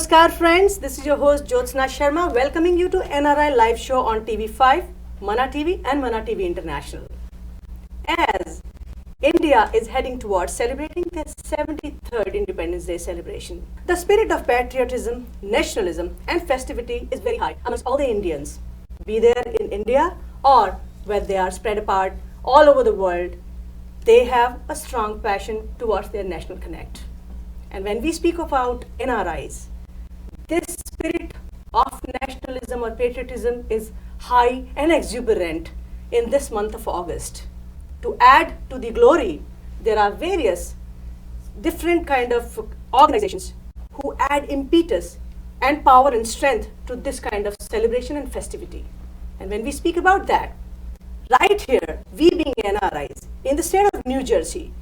Namaskar friends, this is your host Jyotsna Sharma welcoming you to NRI live show on TV5, Mana TV and Mana TV International. As India is heading towards celebrating their 73rd Independence Day celebration, the spirit of patriotism, nationalism and festivity is very high amongst all the Indians, be there in India or where they are spread apart all over the world. They have a strong passion towards their national connect. And when we speak about NRIs, this spirit of nationalism or patriotism is high and exuberant in this month of August. To add to the glory, there are various different kind of organizations who add impetus and power and strength to this kind of celebration and festivity. And when we speak about that, right here, we being NRIs in the state of New Jersey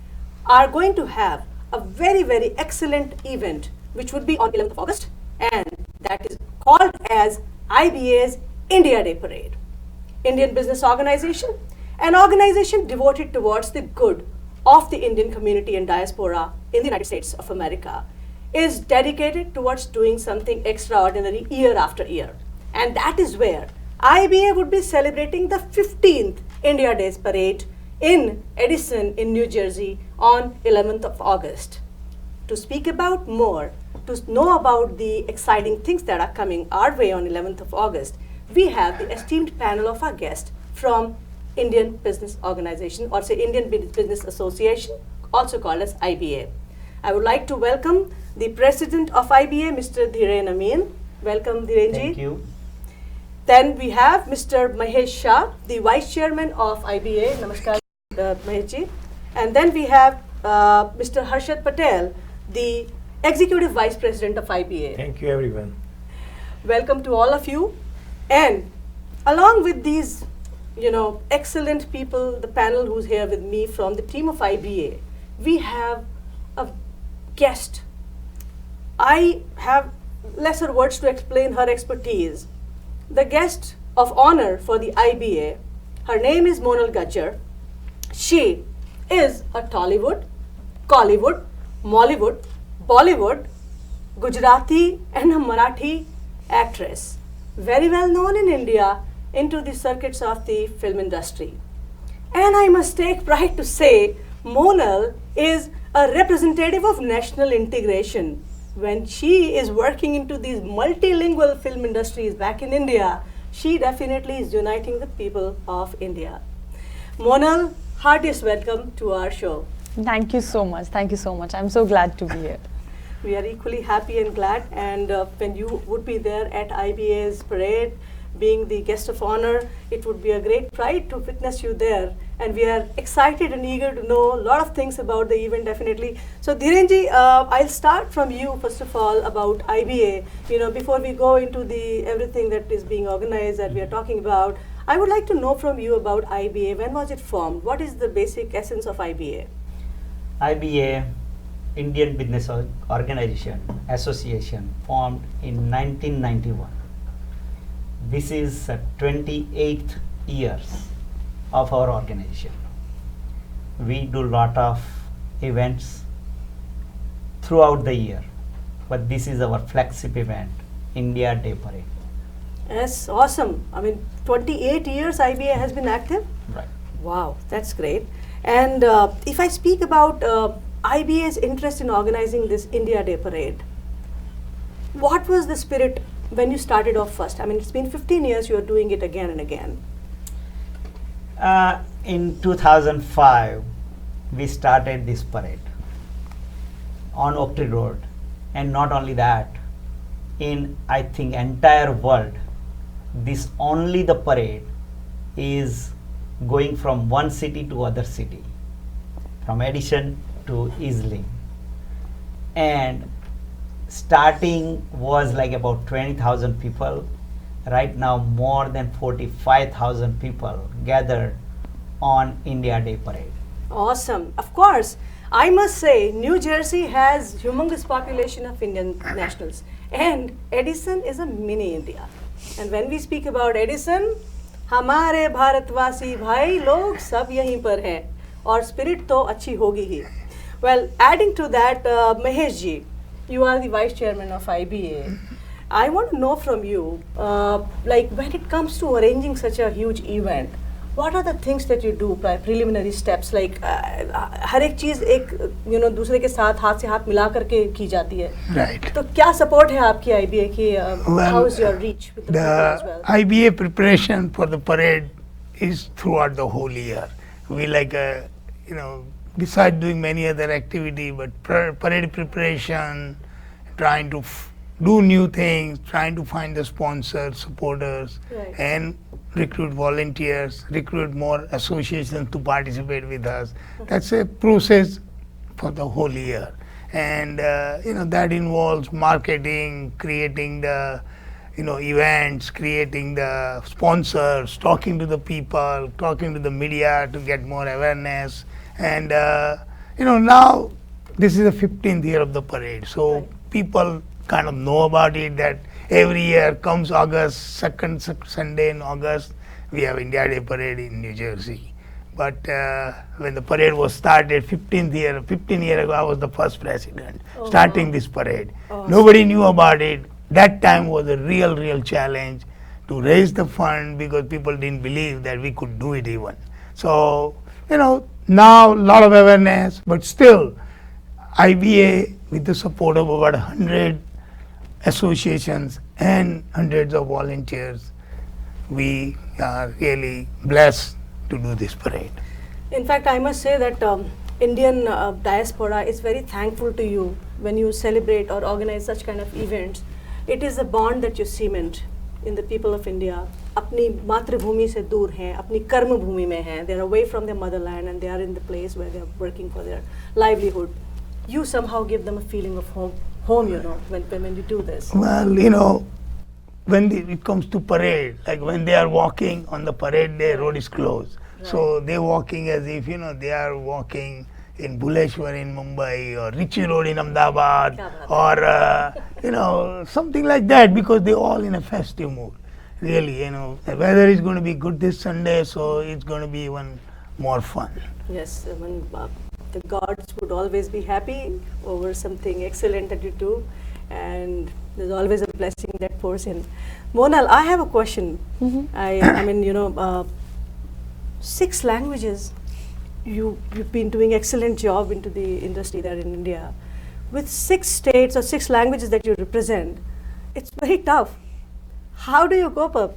are going to have a very, very excellent event which would be on 11th of August, and that is called as IBA's India Day Parade. Indian Business Organization, an organization devoted towards the good of the Indian community and diaspora in the United States of America, is dedicated towards doing something extraordinary year after year. And that is where IBA would be celebrating the 15th India Day Parade in Edison in New Jersey on 11th of August. To speak about more, to know about the exciting things that are coming our way on 11th of August, we have the esteemed panel of our guests from Indian Business Organization, or say Indian Business Association, also called as IBA. I would like to welcome the President of IBA, Mr. Dhiren Amin. Welcome, Dhiren ji. Thank you. Then we have Mr. Mahesh Shah, the Vice Chairman of IBA. Namaskar, Mahesh ji. And then we have Mr. Harshad Patel, the Executive Vice President of IBA. Thank you, everyone. Welcome to all of you. And along with these, excellent people, the panel who's here with me from the team of IBA, we have a guest. I have lesser words to explain her expertise. The guest of honor for the IBA, her name is Monal Gajjar. She is a Tollywood, Collywood, Mollywood, Bollywood, Gujarati and a Marathi actress, very well known in India into the circuits of the film industry. And I must take pride to say Monal is a representative of national integration. When she is working into these multilingual film industries back in India, she definitely is uniting the people of India. Monal, heartiest welcome to our show. Thank you so much. Thank you so much. I'm so glad to be here. We are equally happy and glad, and when you would be there at IBA's parade, being the guest of honor, it would be a great pride to witness you there. And we are excited and eager to know a lot of things about the event, definitely. So Dhirenji, I'll start from you first of all about IBA. Before we go into the everything that is being organized that we are talking about, I would like to know from you about IBA. When was it formed? What is the basic essence of IBA? IBA, Indian Business Organization Association, formed in 1991. This is 28th years of our organization. We do lot of events throughout the year, but this is our flagship event, India Day Parade. That's awesome. 28 years IBA has been active? Right. Wow, that's great. And if I speak about IBA's interest in organizing this India Day Parade, what was the spirit when you started off first? It's been 15 years, you are doing it again and again. In 2005, we started this parade on Oak Tree Road. And not only that, in I think entire world, this only the parade is going from one city to other city, from Edison to Islington. And starting was like about 20,000 people. Right now more than 45,000 people gathered on India Day Parade. Awesome. Of course, I must say New Jersey has humongous population of Indian nationals, and Edison is a mini India. And when we speak about Edison, हमारे भारतवासी भाई लोग सब यहीं पर हैं और spirit तो अच्छी होगी ही. Well, adding to that, Mahesh ji, You are the vice chairman of IBA. I want to know from you, like when it comes to arranging such a huge event, what are the things that you do, preliminary steps? Like हर एक चीज एक दूसरे के साथ हाथ से हाथ मिला करके की जाती है. Right. तो क्या support है आपकी IBA की? How is your reach with the people as well? IBA preparation for the parade is throughout the whole year. We besides doing many other activity, but parade preparation, trying to do new things, trying to find the sponsors, supporters, Right. and recruit volunteers, recruit more associations to participate with us. That's a process for the whole year. And that involves marketing, creating the events, creating the sponsors, talking to the people, talking to the media to get more awareness. And now this is the 15th year of the parade, so Right. people kind of know about it, that every year comes August, second Sunday in August, we have India Day parade in New Jersey. But when the parade was started 15 years ago, I was the first president starting this parade. Nobody knew about it. That time was a real challenge to raise the fund, because people didn't believe that we could do it even. So, now a lot of awareness, but still IBA, with the support of about 100 associations and hundreds of volunteers, we are really blessed to do this parade. In fact, I must say that Indian diaspora is very thankful to you when you celebrate or organize such kind of events. It is a bond that you cement in the people of India. अपनी मातृभूमि से दूर हैं, अपनी कर्म भूमि में हैं. They are away from their motherland and they are in the place where they are working for their livelihood. You somehow give them a feeling of home, when you do this. Well, when it comes to parade, like when they are walking on the parade day, road is closed. Right. So they're walking as if, they are walking in Bhuleshwar in Mumbai, or Richi Road in Ahmedabad, or something like that, because they're all in a festive mood. Really, the weather is going to be good this Sunday, so it's going to be even more fun. Yes, the gods would always be happy over something excellent that you do, and there's always a blessing that pours in. Monal, I have a question. Mm-hmm. 6 languages. You've been doing excellent job into the industry there in India. With 6 states or 6 languages that you represent, it's very tough. How do you cope up?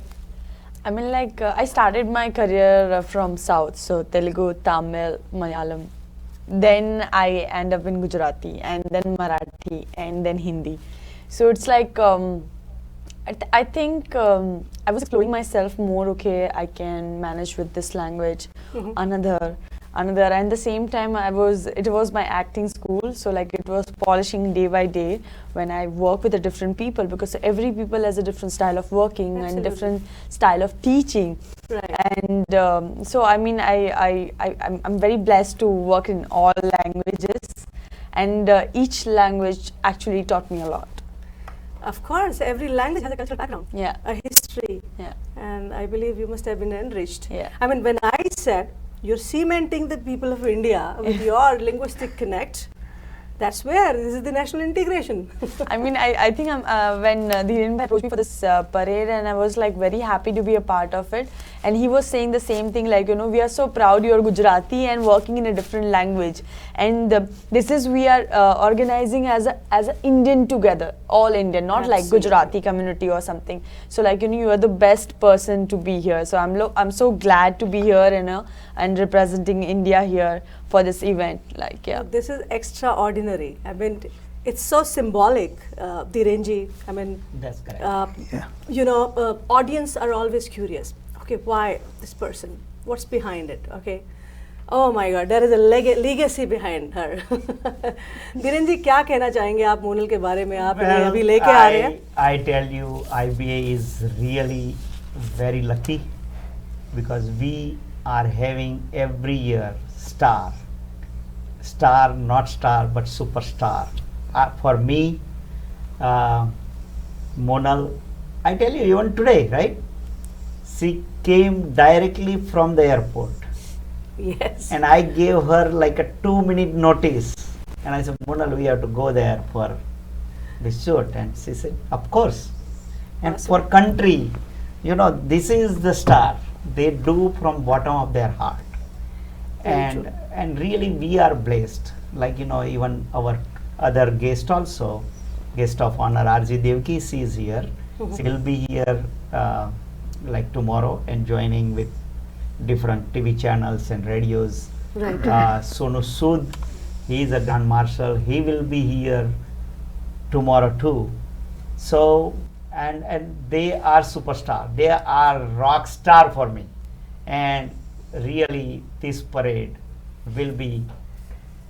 I started my career from South, so Telugu, Tamil, Malayalam. Then I end up in Gujarati, and then Marathi, and then Hindi. So it's like, I think I was exploring myself more. Okay, I can manage with this language, another, and the same time it was my acting school, so like it was polishing day by day when I work with the different people, because every people has a different style of working. Absolutely. And different style of teaching. Right. And so I'm very blessed to work in all languages, and each language actually taught me a lot. Of course, every language has a cultural background, Yeah. a history, Yeah. and I believe you must have been enriched. Yeah. When I said you're cementing the people of India with your linguistic connect, that's where this is the national integration. I think when Dhiren bhai approached me for this parade, and I was like very happy to be a part of it. And he was saying the same thing, like, we are so proud you're Gujarati and working in a different language. And we are organizing as a Indian together, all Indian, not like Absolutely. Gujarati community or something. So like, you are the best person to be here. So I'm so glad to be here, and representing India here for this event. Like, yeah. This is extraordinary. It's so symbolic, Dhirenji. That's correct. Audience are always curious. Okay, why this person? What's behind it? Okay. Oh my God, there is a legacy behind her. Dhiren जी क्या कहना चाहेंगे आप मोनल के बारे में? आप इन्हें अभी लेके आ रहे हैं. I tell you, IBA is really very lucky, because we are having every year star, not star, but superstar. For me, Monal, I tell you, even today, right? She came directly from the airport. Yes. And I gave her like a 2-minute notice. And I said, Monal, we have to go there for this shoot. And she said, of course. And Awesome. for country, this is the star. They do from bottom of their heart. Very true. And really we are blessed. Like, even our other guest also, guest of honor, RJ Devki, she is here. Mhm. She will be here like tomorrow and joining with different TV channels and radios. Right. Sonu Sood, he is a Grand Marshal. He will be here tomorrow too. So, and they are superstar. They are rock star for me. And really, this parade will be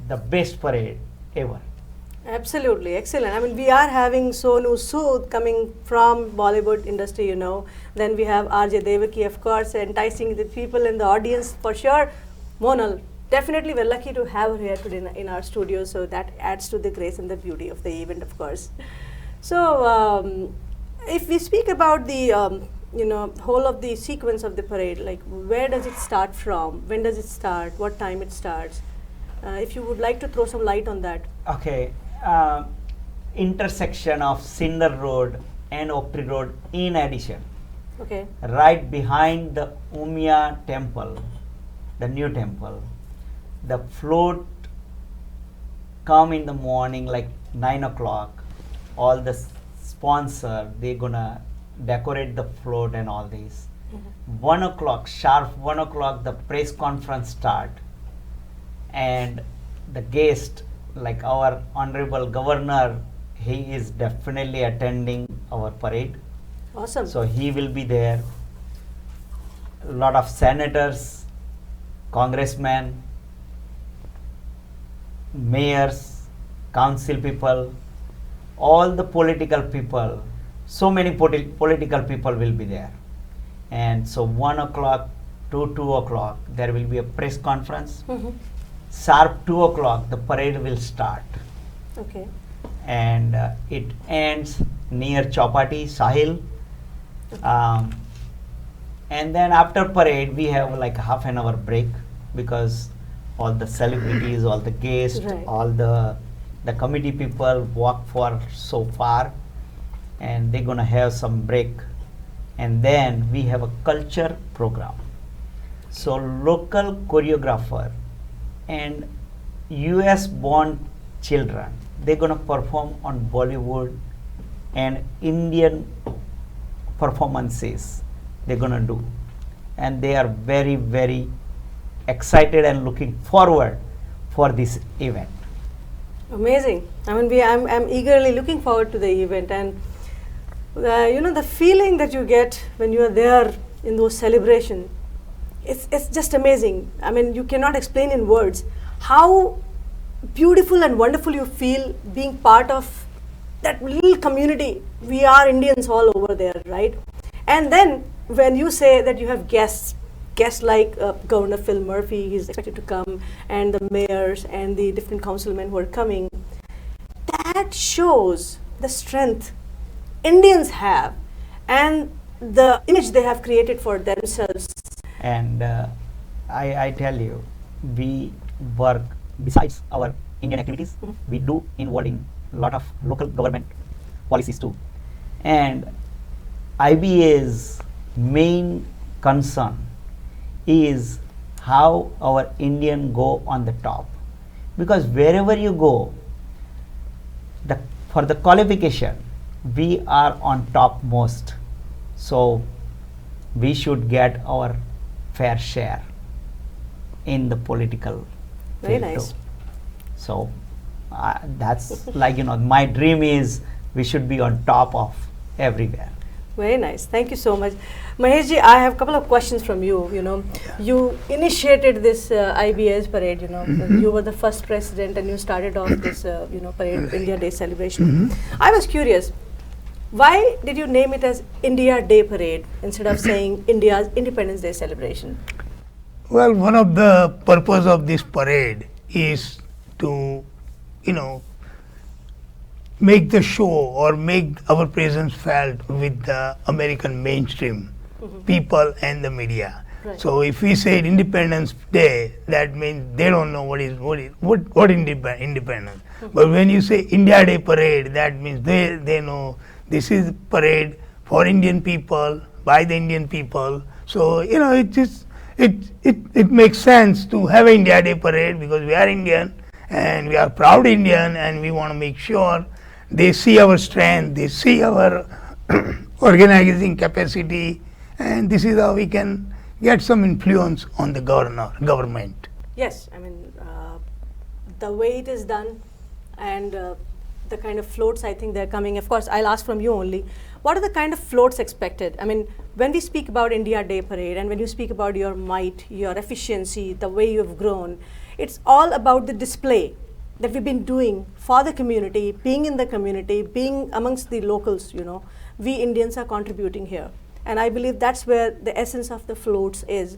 the best parade ever. Absolutely, excellent. I mean, we are having Sonu Sood coming from Bollywood industry, Then we have RJ Devaki, of course, enticing the people in the audience for sure. Monal, definitely we're lucky to have her here today in our studio, so that adds to the grace and the beauty of the event, of course. So, if we speak about the, whole of the sequence of the parade, like where does it start from? When does it start? What time it starts? If you would like to throw some light on that. Okay, intersection of Cinder Road and Oak Tree Road in Edison, Okay. right behind the Umya temple, the new temple. The float come in the morning like 9 o'clock. All the sponsor, they gonna decorate the float and all this. 1 o'clock, sharp 1 o'clock, the press conference start. And the guest, like our honorable governor, he is definitely attending our parade. Awesome. So he will be there. A lot of senators, congressmen, mayors, council people, all the political people, so many political people will be there. And so 1 o'clock to 2 o'clock, there will be a press conference. Mhm. Sharp 2 o'clock, the parade will start. Okay. And it ends near Chowpatty, Sahil. And then after parade, we have like half an hour break because all the celebrities, all the guests, Right. all the committee people walk for so far, and they're gonna have some break. And then we have a culture program. So local choreographer and US born children, they're gonna perform on Bollywood and Indian performances they're gonna do. And they are very, very excited and looking forward for this event. Amazing. I mean, I'm eagerly looking forward to the event, and the feeling that you get when you are there in those celebrations, it's just amazing. I mean, you cannot explain in words how beautiful and wonderful you feel being part of that little community. We are Indians all over there, right? And then when you say that you have guests like Governor Phil Murphy, he's expected to come, and the mayors and the different councilmen who are coming, that shows the strength Indians have and the image they have created for themselves. And I tell you, we work besides our Indian activities, we do involve in a lot of local government policies too. And IBA's main concern is how our Indian go on the top, because wherever you go, for the qualification, we are on top most. So we should get our fair share in the political Very field nice. too. So that's like, my dream is we should be on top of everywhere. Very nice. Thank you so much. Maheshji, I have a couple of questions from you. You initiated this IBA's parade, You were the first president and you started off this, parade, India Day celebration. I was curious, why did you name it as India Day Parade instead of saying India's Independence Day celebration? Well, one of the purpose of this parade is to, make the show or make our presence felt with the American mainstream people and the media. Right. So if we say Independence Day, that means they don't know what independence. But when you say India Day parade, that means they know this is parade for Indian people by the Indian people. So it makes sense to have an India Day parade because we are Indian and we are proud Indian, and we want to make sure they see our strength, they see our organizing capacity, and this is how we can get some influence on the government. Yes, I mean, the way it is done and the kind of floats I think they're coming. Of course, I'll ask from you only. What are the kind of floats expected? I mean, when we speak about India Day Parade and when you speak about your might, your efficiency, the way you've grown, it's all about the display that we've been doing for the community, being in the community, being amongst the locals, We Indians are contributing here. And I believe that's where the essence of the floats is,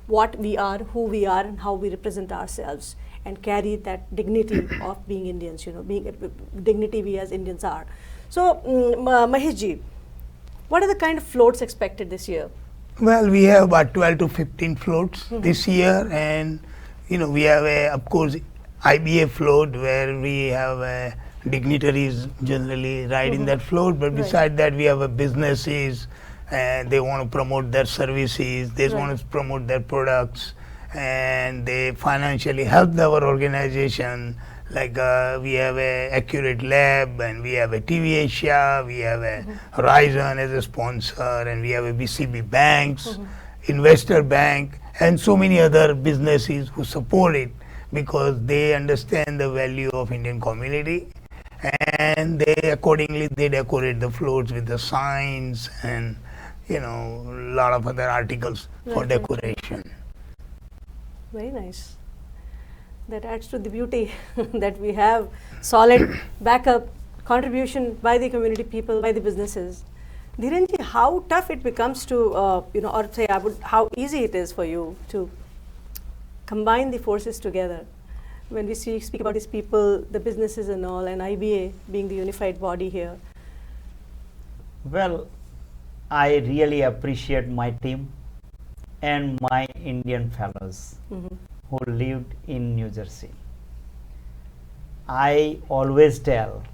what we are, who we are, and how we represent ourselves and carry that dignity of being Indians, being dignity we as Indians are. So, Mahesh ji, what are the kind of floats expected this year? Well, we have about 12 to 15 floats this year, and we have of course IBA float where we have dignitaries generally ride in that float, but beside that we have businesses and they want to promote their services, they want to promote their products, and they financially help our organization. Like we have a Accurate Lab, and we have a TV Asia, we have a Horizon as a sponsor, and we have a BCB Banks, Investor Bank, and so many other businesses who support it because they understand the value of Indian community, and they accordingly they decorate the floats with the signs and a lot of other articles for decoration. Very nice. That adds to the beauty that we have solid backup contribution by the community people, by the businesses. Dhirenji, how tough it becomes to, or say how easy it is for you to combine the forces together when we speak about these people, the businesses and all, and IBA being the unified body here? Well, I really appreciate my team and my Indian fellows who lived in New Jersey. I always tell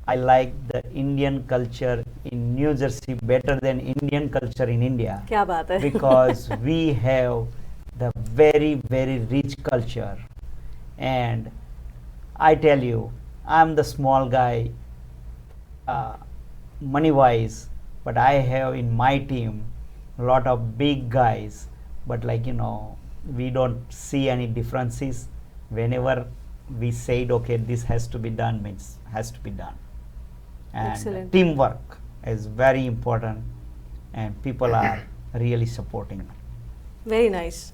I like the Indian culture in New Jersey better than Indian culture in India. Kya baat hai? Because we have the very, very rich culture. And I tell you, I'm the small guy money wise, but I have in my team a lot of big guys, but we don't see any differences. Whenever we said, okay, this has to be done, means has to be done. And excellent. Teamwork is very important, and people are really supporting. Very nice.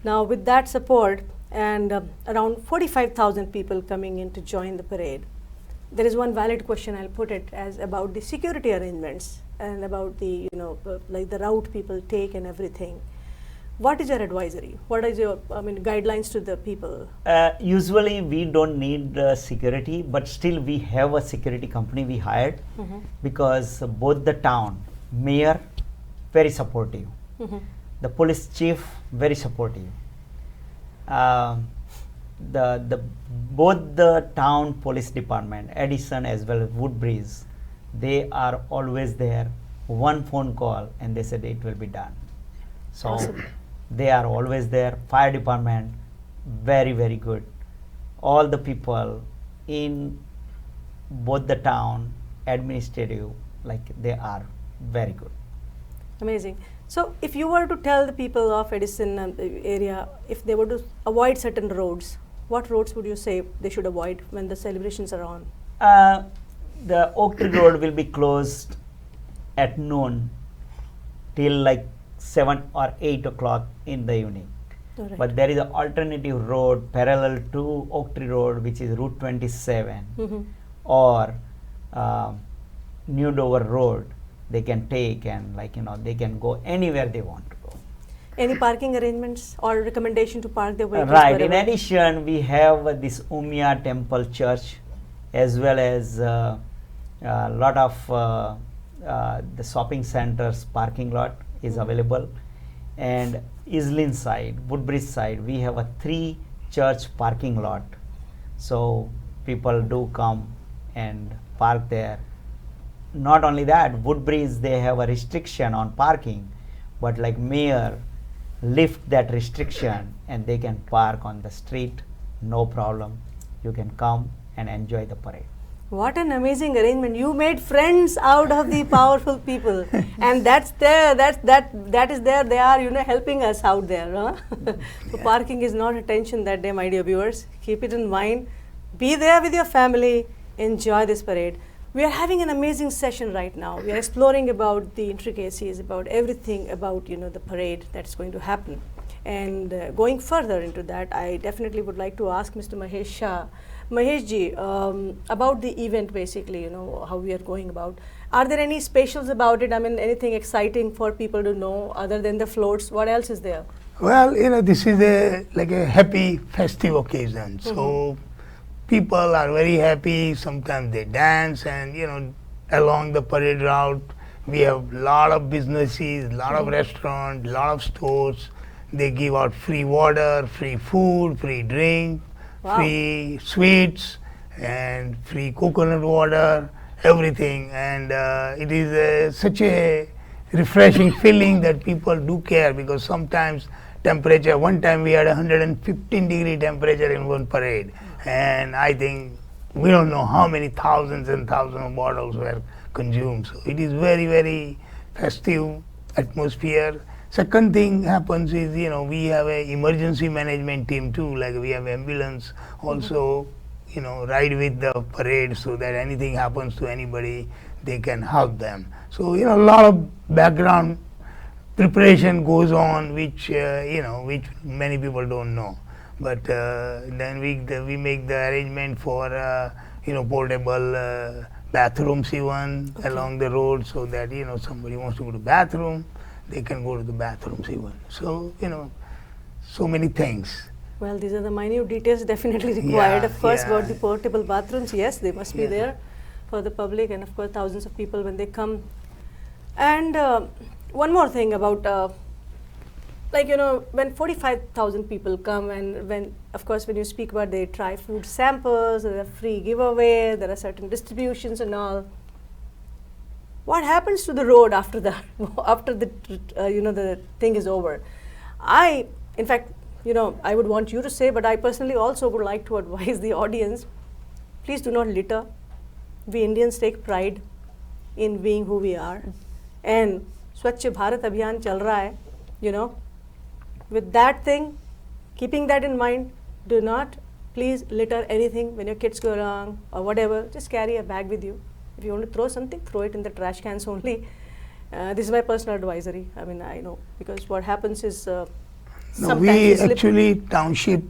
Now, with that support and around 45,000 people coming in to join the parade, there is one valid question. I'll put it as about the security arrangements and about the like the route people take and everything. What is your advisory? What is your guidelines to the people? Usually we don't need security, but still we have a security company we hired because both the town mayor very supportive, the police chief very supportive. Both the town police department, Edison as well as Woodbridge, they are always there. One phone call and they said it will be done. So awesome. They are always there. Fire department, very, very good. All the people in both the town, administrative, they are very good. Amazing. So, if you were to tell the people of Edison area, if they were to avoid certain roads, what roads would you say they should avoid when the celebrations are on? The Oak Tree Road will be closed at noon till 7 or 8 o'clock in the evening. Right. But there is an alternative road parallel to Oak Tree Road, which is Route 27 or New Dover Road. They can take and they can go anywhere they want to go. Any parking arrangements or recommendation to park their vehicles? Right. Wherever? In addition, we have this Umia Temple Church, as well as a lot of the shopping centers parking lot is available, And Islin side, Woodbridge side, we have a 3 church parking lot. So people do come and park there. Not only that, Woodbridge, they have a restriction on parking, but like mayor lift that restriction and they can park on the street, no problem. You can come and enjoy the parade. What an amazing arrangement. You made friends out of the powerful people. And that is there. They are, helping us out there. Huh? So parking is not a tension that day, my dear viewers. Keep it in mind. Be there with your family. Enjoy this parade. We are having an amazing session right now. We are exploring about the intricacies, about everything about, the parade that's going to happen. And going further into that, I definitely would like to ask Mr. Mahesh Shah. Mahesh ji, about the event basically, how we are going about. Are there any specials about it? I mean, anything exciting for people to know other than the floats? What else is there? Well, this is like a happy festive occasion. So people are very happy. Sometimes they dance and, along the parade route, we have a lot of businesses, a lot of restaurants, a lot of stores. They give out free water, free food, free drink. Wow. Free sweets and free coconut water, everything. And it is such a refreshing feeling that people do care, because sometimes temperature, one time we had 115-degree temperature in one parade. And I think we don't know how many thousands and thousands of bottles were consumed. So it is very, very festive atmosphere. Second thing happens is, we have a emergency management team too, like we have ambulance also, ride with the parade so that anything happens to anybody, they can help them. So, a lot of background preparation goes on, which, which many people don't know. But then we make the arrangement for, portable bathrooms even along the road, so that, somebody wants to go to bathroom, they can go to the bathrooms even. So, so many things. Well, these are the minute details definitely required. Yeah, of course, yeah. about the portable bathrooms, yes, they must be there for the public, and of course thousands of people when they come. And one more thing about, when 45,000 people come, and when, of course, when you speak about they try food samples, there are free giveaway, there are certain distributions and all. What happens to the road after that? After the the thing is over? In fact, I would want you to say, but I personally also would like to advise the audience: please do not litter. We Indians take pride in being who we are, and Swachh Bharat Abhiyan chal raha hai. With that thing, keeping that in mind, do not please litter anything when your kids go along or whatever. Just carry a bag with you. If you want to throw something, throw it in the trash cans only. This is my personal advisory. I mean, I know, because what happens is sometimes we actually, township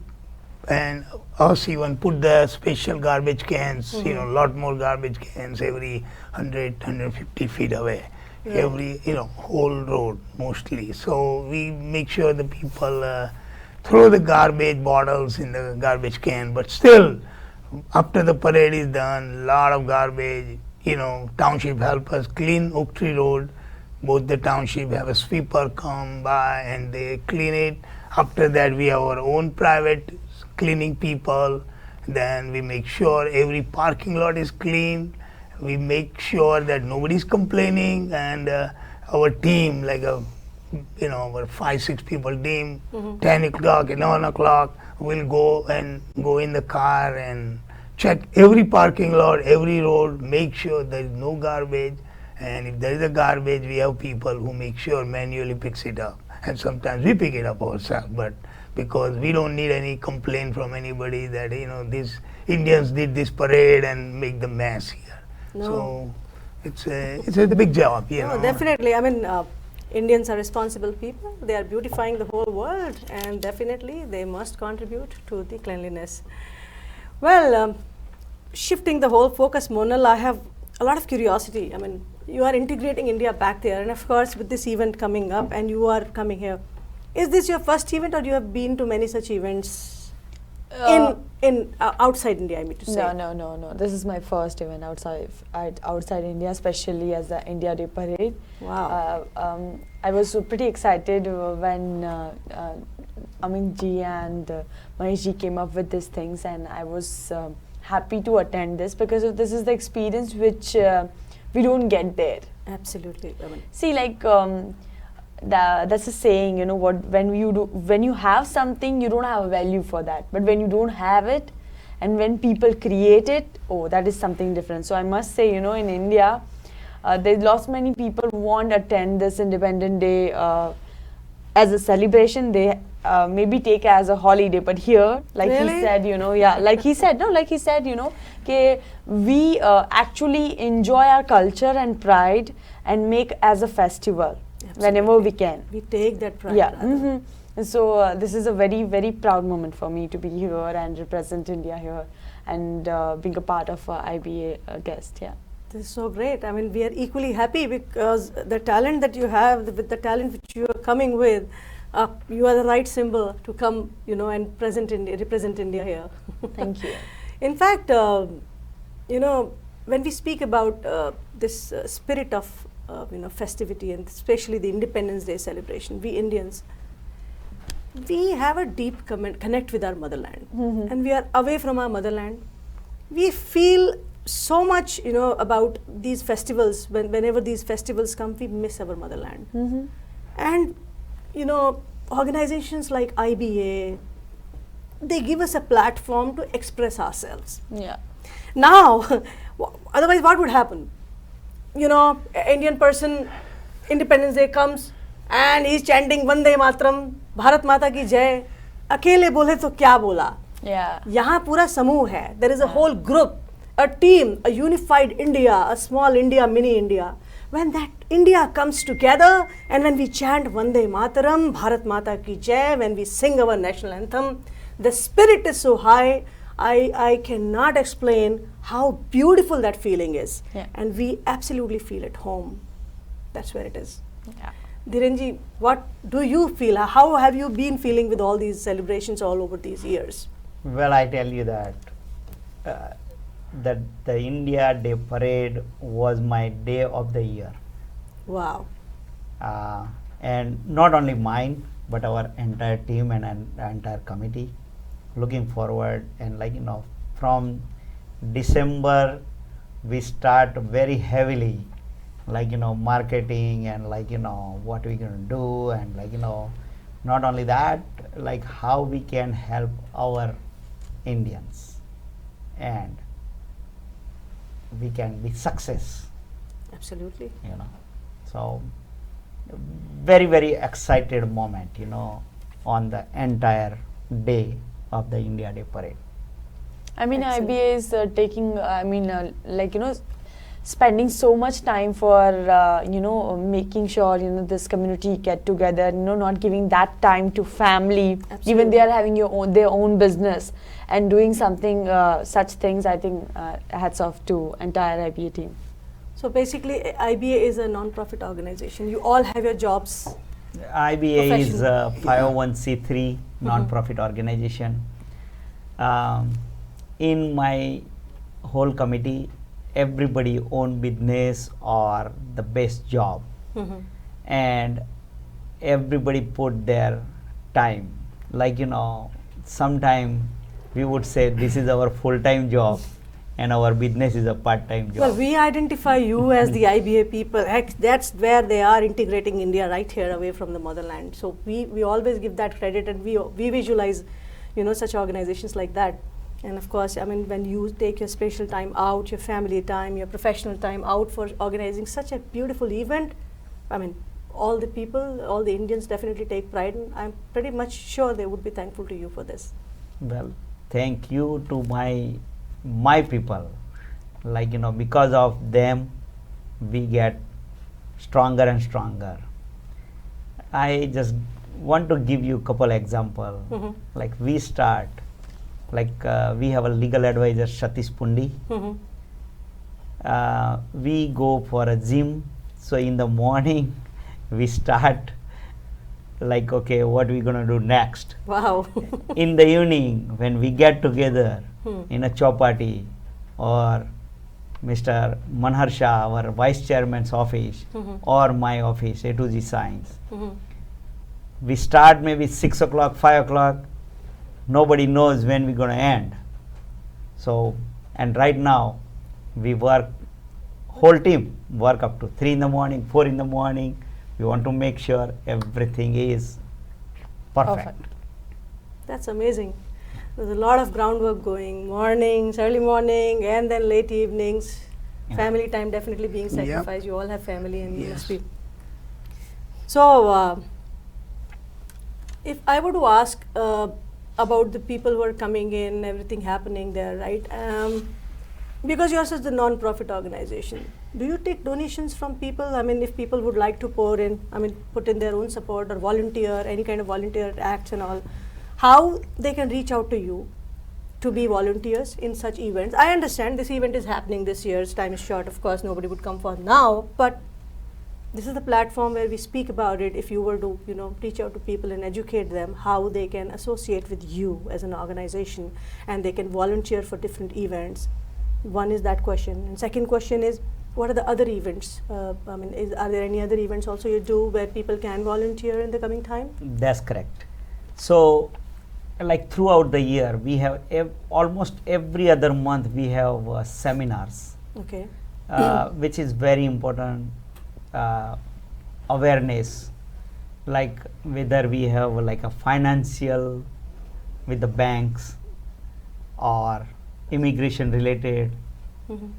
and us even put the special garbage cans, a lot more garbage cans every 100, 150 feet away. Every, whole road mostly. So we make sure the people throw the garbage bottles in the garbage can, but still, after the parade is done, lot of garbage, township help us clean Oak Tree Road. Both the township have a sweeper come by and they clean it. After that, we have our own private cleaning people. Then we make sure every parking lot is clean. We make sure that nobody's complaining, and our team, like our 5-6 people team, 10 o'clock, 11 o'clock, will go in the car and check every parking lot, every road, make sure there is no garbage, and if there is a garbage, we have people who make sure manually picks it up, and sometimes we pick it up ourselves, but because we don't need any complaint from anybody that these Indians did this parade and make the mess here. No. So it's a big job, No, definitely. I mean, Indians are responsible people. They are beautifying the whole world, and definitely they must contribute to the cleanliness. Well, shifting the whole focus, Monal, I have a lot of curiosity. I mean, you are integrating India back there, and of course, with this event coming up, and you are coming here. Is this your first event, or you have been to many such events in outside India, I mean to say. No. This is my first event outside India, especially as the India Day parade. Wow. I was pretty excited when Amit ji and Mahesh ji came up with these things, and I was happy to attend this because this is the experience which we don't get there. Absolutely. I mean, See, like that's a saying, you know, when you have something, you don't have a value for that. But when you don't have it, and when people create it, oh, that is something different. So I must say, you know, in India, there's lots many people who won't attend this Independence Day as a celebration. They maybe take it as a holiday. But here, like Really? he said, you know, yeah, like he said, you know, we actually enjoy our culture and pride and make as a festival whenever we can. we take that pride. Yeah. rather. So this is a very, very proud moment for me to be here and represent India here and being a part of IBA guest. Yeah. This is so great. I mean, we are equally happy because the talent that you have, with the talent which you are coming with, you are the right symbol to come, you know, and represent India here. Thank you. In fact, you know, when we speak about this spirit of, you know, festivity and especially the Independence Day celebration, we Indians, we have a deep connect with our motherland, and we are away from our motherland. We feel so much, you know, about these festivals. Whenever these festivals come, we miss our motherland. And, you know, organizations like IBA, they give us a platform to express ourselves. Yeah. Now, otherwise what would happen? You know, Indian person, Independence Day comes and he's chanting Vande Mataram, Bharat Mata ki Jai. अकेले बोले तो क्या बोला? Yeah. यहाँ पूरा समूह है. There is a whole group, a team, a unified India, a small India, mini India. When that India comes together and when we chant Vande Mataram, Bharat Mata ki Jai, when we sing our national anthem, the spirit is so high. I cannot explain how beautiful that feeling is. Yeah. And we absolutely feel at home. That's where it is. Yeah. Dhirenji, what do you feel? How have you been feeling with all these celebrations all over these years? Well, I tell you that that the India Day parade was my day of the year, Wow. and not only mine but our entire team and entire committee. Looking forward, and like, you know, from December we start very heavily, like, you know, marketing and like, you know, what we're going to do, and like, you know, not only that, like how we can help our Indians and we can be success, Absolutely. you know. So very, very excited moment, you know, on the entire day of the India Day parade. I mean, Excellent. IBA is taking, like, you know, spending so much time for, you know, making sure, you know, this community get together, you know, not giving that time to family. Even they are having their own business and doing something, such things. I think hats off to entire IBA team. So basically, IBA is a non-profit organization. You all have your jobs. IBA is a Professional. 501c3 non-profit organization. In my whole committee, everybody own business or the best job, and everybody put their time. Like, you know, sometime we would say this is our full-time job and our business is a part-time job. Well, we identify you as the IBA people. That's where they are integrating India right here away from the motherland. So we always give that credit, and we visualize, you know, such organizations like that. And of course, I mean, when you take your special time out, your family time, your professional time out for organizing such a beautiful event, I mean, all the people, all the Indians definitely take pride, and I'm pretty much sure they would be thankful to you for this. Well, thank you to my people. Like, you know, because of them we get stronger and stronger. I just want to give you a couple example. Like we start, like we have a legal advisor Satish Pundi. We go for a gym, so in the morning we start like, okay, what we gonna do next? Wow. In the evening, when we get together Hmm. in a chowpatty, or Mr. Manharsha, our vice chairman's office, Mhm. or my office, A to Z Science, Mhm. we start maybe 6 o'clock, 5 o'clock. Nobody knows when we're gonna end. So, and right now, we work, whole team work up to 3 in the morning, 4 in the morning. We want to make sure everything is perfect. Perfect. That's amazing. There's a lot of groundwork going, mornings, early morning, and then late evenings. Yeah. Family time definitely being Yep. sacrificed. You all have family, and you must Yes. be. So, if I were to ask about the people who are coming in, everything happening there, right? Because you're such a non-profit organization, do you take donations from people? I mean, if people would like to pour in, I mean, put in their own support or volunteer, any kind of volunteer acts and all, how they can reach out to you to be volunteers in such events? I understand this event is happening this year's time is short. Of course, nobody would come for now, but this is the platform where we speak about it. If you were to, reach out to people and educate them how they can associate with you as an organization and they can volunteer for different events. One is that question. And second question is, what are the other events? I mean, are there any other events also you do where people can volunteer in the coming time? That's correct. So, like throughout the year, we have almost every other month we have seminars, Okay. which is very important awareness. Like whether we have like a financial with the banks, or immigration related, Mhm.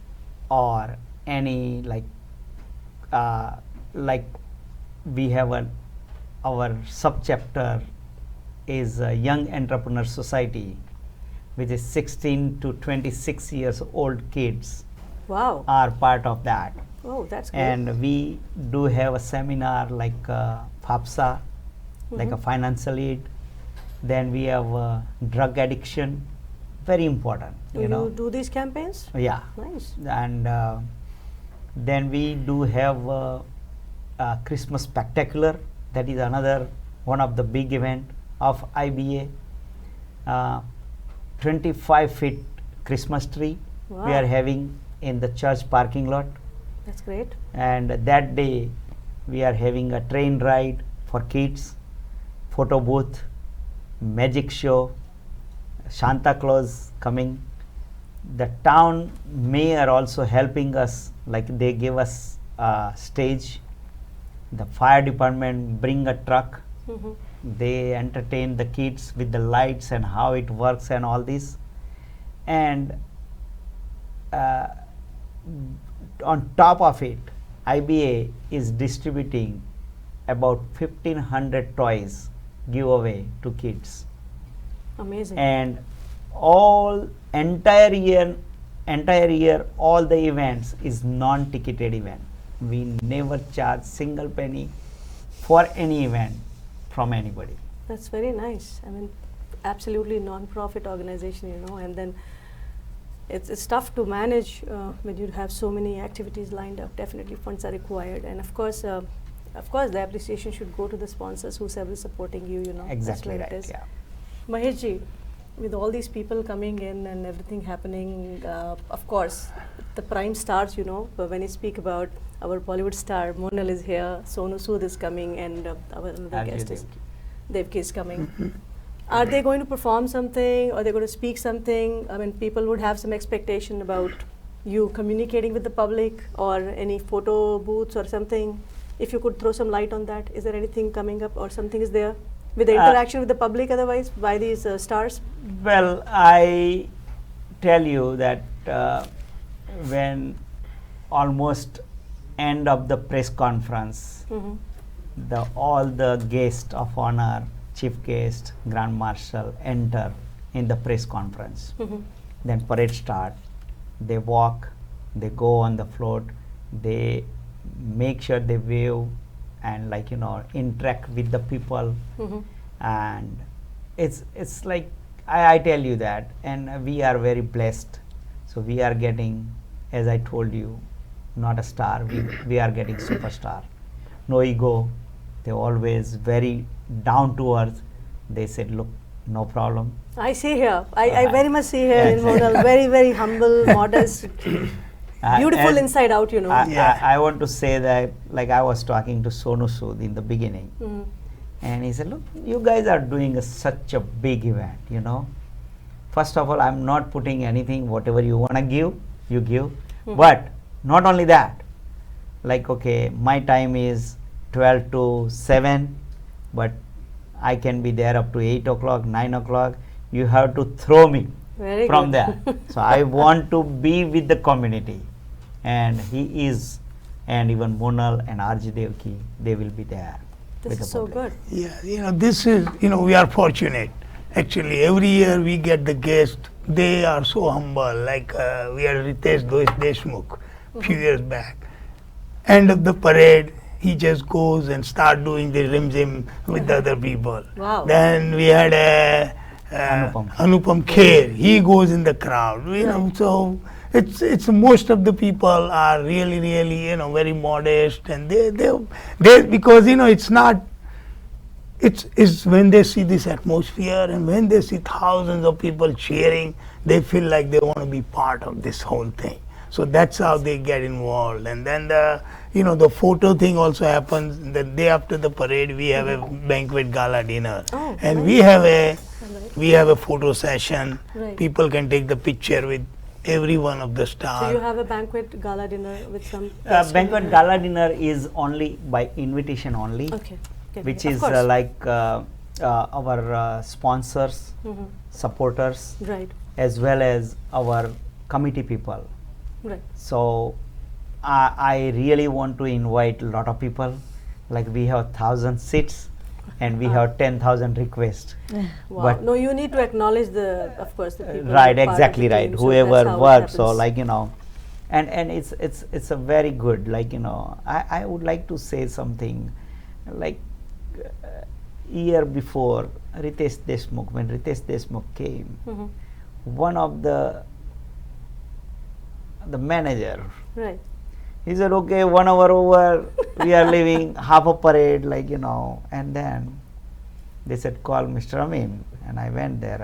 or any like we have our subchapter is a Young Entrepreneur Society, which is 16 to 26 years old kids Wow. are part of that. Oh, that's great. And we do have a seminar like FAFSA, like a Mhm. financial aid. Then we have drug addiction, very important, Do you do these campaigns? Yeah. Nice. And then we do have Christmas Spectacular. That is another one of the big event of IBA. 25 feet Christmas tree we Wow. are having in the church parking lot. That's great. And that day we are having a train ride for kids, photo booth, magic show, Santa Claus coming. The town mayor also helping us, like they give us a stage. The fire department bring a truck. Mhm. They entertain the kids with the lights and how it works and all this. And on top of it, IBA is distributing about 1500 toys giveaway to kids. Amazing. And all entire year all the events is non-ticketed event. We never charge single penny for any event from anybody. That's very nice. I mean, absolutely non-profit organization, and then it's tough to manage when you have so many activities lined up. Definitely funds are required, and of course, the appreciation should go to the sponsors who's ever supporting you. That's Exactly where right. it is. Yeah. Mahesh ji, with all these people coming in and everything happening, of course, the prime stars, but when you speak about our Bollywood star, Monal is here, Sonu Sood is coming, and our another As you guest is think. Devki is coming. Are they going to perform something, or they're going to speak something? I mean, people would have some expectation about you communicating with the public, or any photo booths or something. If you could throw some light on that, is there anything coming up, or something is there with the interaction with the public otherwise by these stars? Well, I tell you that when almost end of the press conference, Mhm. all the guests of honor, chief guest, grand marshal enter in the press conference. Mhm. Then parade start. They walk, they go on the float, they make sure they wave and interact with the people. Mhm. And it's like I tell you that, and we are very blessed. So we are getting, as I told you, not a star, we are getting superstar. No ego, They always very down to earth. They said, look, no problem. I see here. I very much see here in Monal. Very, very humble, modest, beautiful And inside out, you know. I want to say that, like I was talking to Sonu Sood in the beginning, and he said, look, you guys are doing such a big event, you know. First of all, I'm not putting anything, whatever you want to give, you give. But not only that, like, okay, my time is 12 to 7, but I can be there up to 8 o'clock, 9 o'clock. You have to throw me Very from good. there. So I want to be with the community. And he is, and even Monal and RJ Devki, they will be there. This with is the so public. good. Yeah, you know, this is, you know, we are fortunate. Actually, every year we get the guest. They are so humble. Like we had Ritesh Deshmukh few years back. End of the parade, he just goes and start doing the rim-zim with the other people. Wow. Then we had Anupam Kher. He goes in the crowd. You know, so it's most of the people are really, you know, very modest, and they because, you know, it's not. It's when they see this atmosphere and when they see thousands of people cheering, they feel like they want to be part of this whole thing. So that's how they get involved. And then the photo thing also happens. The day after the parade, we have a banquet gala dinner, and we have a photo session. Right. People can take the picture with every one of the stars. So you have a banquet gala dinner with some. Banquet gala dinner is only by invitation only. Okay. Which Of is course. like our sponsors, supporters, Right. as well as our committee people. Right. So I really want to invite a lot of people. Like we have 1,000 seats and we have 10,000 requests. Wow. But No, you need to acknowledge of course, the people. right, who are part of exactly the right. team, so Whoever that's how it works, so happens. like, you know, and it's a very good, like, you know, I would like to say something like. Year before Ritesh Deshmukh, when Ritesh Deshmukh came, one of the manager, Right. he said, okay, 1 hour over, we are leaving, half a parade, like, you know, and then they said, call Mr. Amin, and I went there.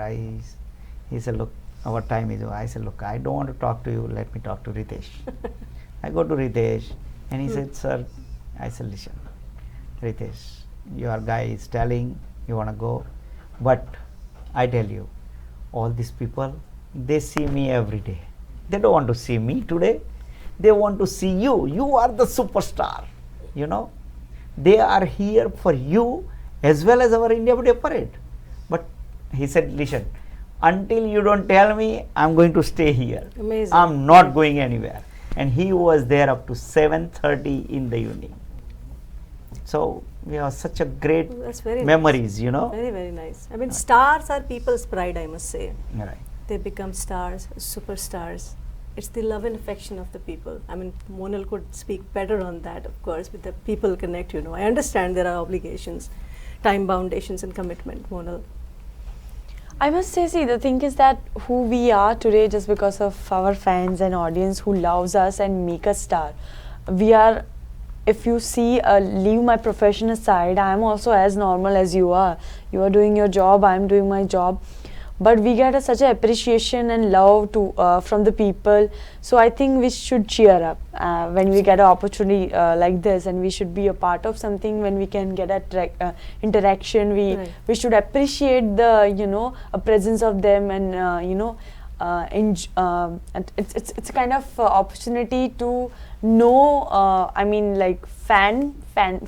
He said, look, our time is over. I said, look, I don't want to talk to you, let me talk to Ritesh. I go to Ritesh, and he said, sir, I said, listen, Ritesh, your guy is telling you want to go, but I tell you, all these people, they see me every day. They don't want to see me today. They want to see you. You are the superstar, you know. They are here for you as well as our India Day parade. But he said, listen, until you don't tell me, I'm going to stay here. Amazing. I'm not going anywhere. And he was there up to 7:30 in the evening. So we have such a great That's very memories, you know. Very, very nice. I mean, stars are people's pride, I must say. Right. They become stars, superstars. It's the love and affection of the people. I mean, Monal could speak better on that, of course, with the people connect, you know. I understand there are obligations, time foundations and commitment, Monal. I must say, see, the thing is that who we are today just because of our fans and audience who loves us and make us star. We are, if you see, leave my profession aside, I am also as normal as you are. You are doing your job, I am doing my job. But we get such an appreciation and love from the people. So I think we should cheer up when we get an opportunity like this, and we should be a part of something when we can get a interaction. We should appreciate the a presence of them, and and it's a kind of opportunity to know. I mean, like fan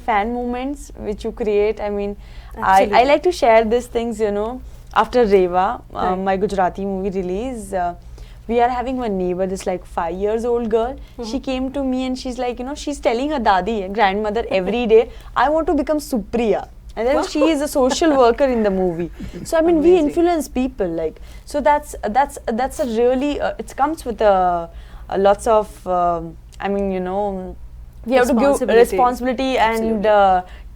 moments which you create. I mean, I like to share these things. After Reva, my Gujarati movie release, we are having one neighbor, this like 5 years old girl. She came to me and she's like, she's telling her dadi, grandmother, every day, I want to become Supriya. And then she is a social worker in the movie. So I mean, we influence people, like, so that's a really, it comes with lots of, I mean, we have to give responsibility and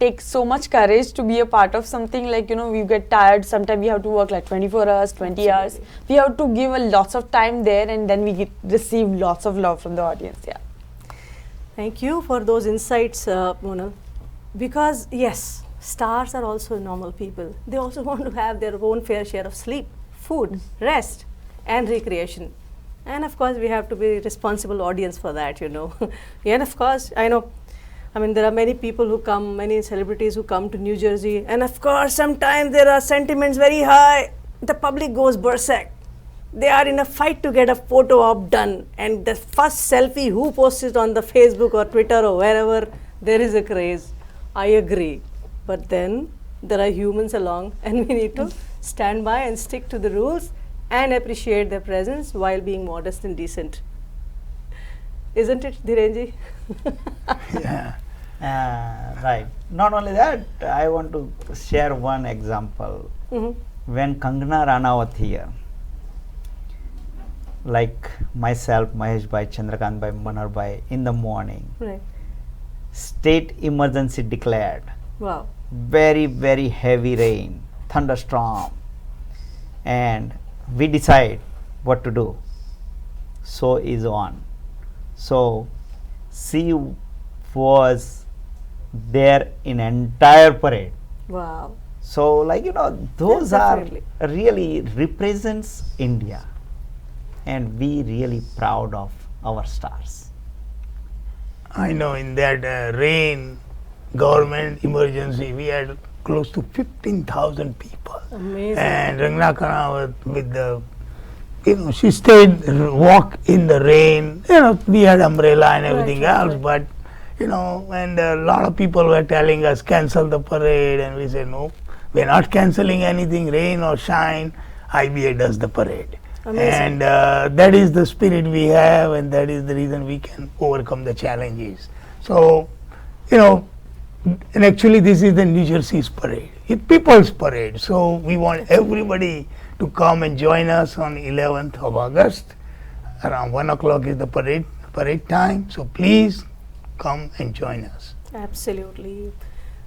take so much courage to be a part of something. Like, we get tired, sometimes we have to work like 24 hours, 20 hours. We have to give lots of time there, and then we receive lots of love from the audience. Yeah. Thank you for those insights, Monal. Because yes, stars are also normal people. They also want to have their own fair share of sleep, food, rest, and recreation. And of course, we have to be responsible audience for that, you know. And of course, I know, I mean, there are many people who come, many celebrities who come to New Jersey, and of course, sometimes there are sentiments very high. The public goes berserk. They are in a fight to get a photo op done, and the first selfie who posts it on the Facebook or Twitter or wherever, there is a craze. I agree. But then there are humans along, and we need to stand by and stick to the rules and appreciate their presence while being modest and decent. Isn't it, Dhirenji? Yeah. Right. Not only that, I want to share one example. When Kangana Ranaut here, like myself, Mahesh Bhai, Chandrakant Bhai, Manar Bhai, in the morning, Right. state emergency declared. Wow. Very, very heavy rain, thunderstorm, and we decide what to do. So is on. So she was there in entire parade. Wow. So, like, you know, those are Definitely. really represents India, and we really proud of our stars. I know in that rain, government emergency, we had close to 15,000 people. Amazing. And Rangna Kanawat with the, you know, she stayed, walk in the rain. You know, we had umbrella and everything Right, else, right. but, you know, and a lot of people were telling us cancel the parade, and we said no, we're not canceling anything, rain or shine. IBA does the parade. Amazing. And that is the spirit we have, and that is the reason we can overcome the challenges. So, you know, and actually this is the New Jersey's parade, it's people's parade. So we want everybody to come and join us on 11th of August. Around 1 o'clock is the parade time. So please come and join us. Absolutely.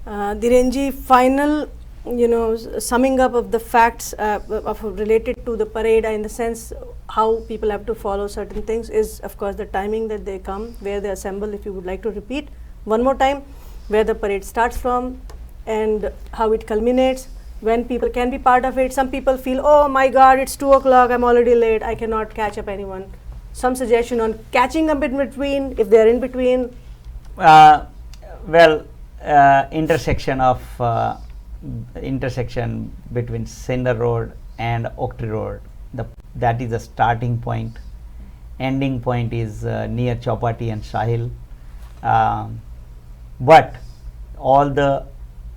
Dhirenji, final, you know, summing up of the facts of related to the parade, in the sense how people have to follow certain things, is of course the timing that they come, where they assemble. If you would like to repeat one more time, where the parade starts from and how it culminates, when people can be part of it. Some people feel, oh my God, it's 2 o'clock, I'm already late, I cannot catch up anyone. Some suggestion on catching up in between, if they're in between. Intersection between Cinder Road and Oak Tree Road, that is the starting point. Ending point is near Chowpatty and Sahil. But all the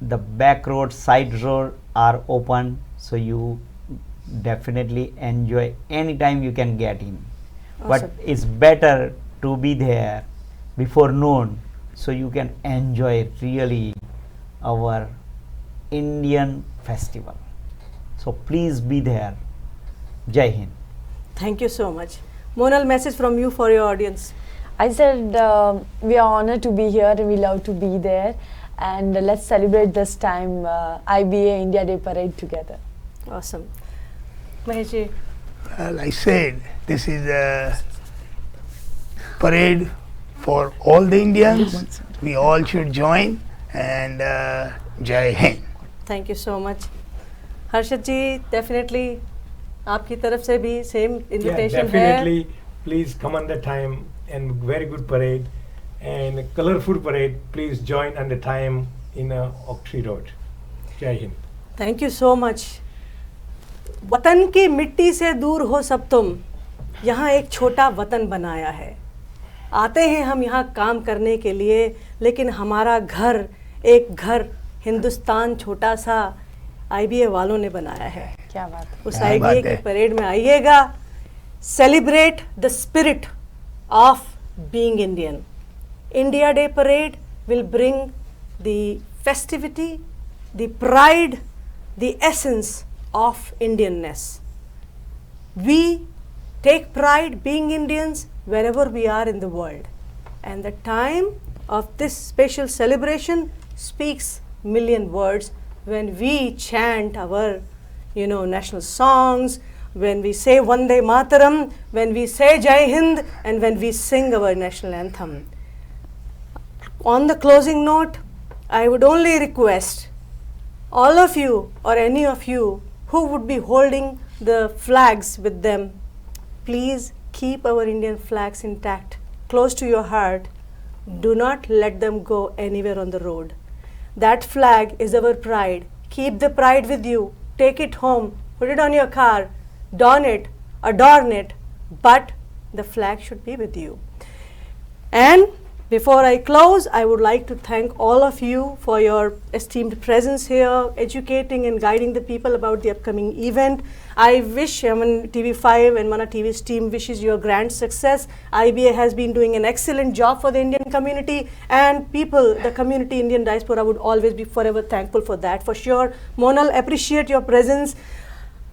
back road, side road are open, so you definitely enjoy anytime you can get in. Awesome. But it's better to be there before noon, so you can enjoy really our Indian festival. So please be there. Jai Hind. Thank you so much. Monal, message from you for your audience. I said we are honored to be here and we love to be there, and let's celebrate this time IBA India Day Parade together. Awesome. Maheshji. Well, I said this is a parade for all the Indians. We all should join, and Jai Hind. Thank you so much. Harshad ji, definitely आपकी तरफ से भी same invitation definitely. Please come on the time, and very good parade and colorful parade. Please join on the time in Oak Tree Road. Jai Hind. है. Thank you so much. वतन की मिट्टी से दूर हो सब तुम, यहाँ एक छोटा वतन बनाया है. आते हैं हम यहाँ काम करने के लिए, लेकिन हमारा घर, एक घर हिंदुस्तान छोटा सा IBA वालों ने बनाया है. क्या बात है. उस क्या IBA बात की है. परेड में आइएगा. Celebrate the spirit of being Indian. India Day Parade will bring the festivity, the pride, the essence of Indianness. We take pride being Indians wherever we are in the world. And the time of this special celebration speaks million words when we chant our, you know, national songs, when we say Vande Mataram, when we say Jai Hind, and when we sing our national anthem. On the closing note, I would only request all of you or any of you who would be holding the flags with them, please keep our Indian flags intact, close to your heart. Do not let them go anywhere on the road. That flag is our pride. Keep the pride with you. Take it home, put it on your car, don it, adorn it, but the flag should be with you. And before I close, I would like to thank all of you for your esteemed presence here, educating and guiding the people about the upcoming event. I wish TV5 and Mana TV's team wishes you a grand success. IBA has been doing an excellent job for the Indian community, and people, the community, Indian diaspora would always be forever thankful for that, for sure. Monal, appreciate your presence.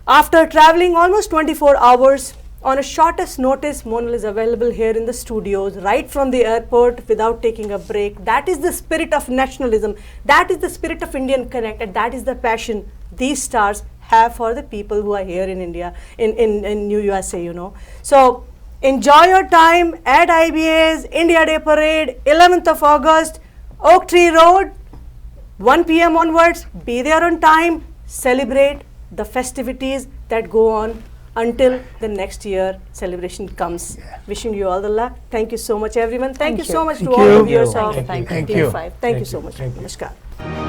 After traveling almost 24 hours, on a shortest notice, Monal is available here in the studios, right from the airport without taking a break. That is the spirit of nationalism. That is the spirit of Indian Connect, and that is the passion these stars have for the people who are here in India, in New USA, you know. So enjoy your time at IBA's India Day Parade, 11th of August, Oak Tree Road, 1 p.m. onwards. Be there on time, celebrate the festivities that go on until the next year celebration comes. Yeah. Wishing you all the luck. Thank you so much, everyone. Thank you so much to Thank all you. the viewers Thank of you. Thank TV5. you. Thank you so much. Thank you. Namaskar.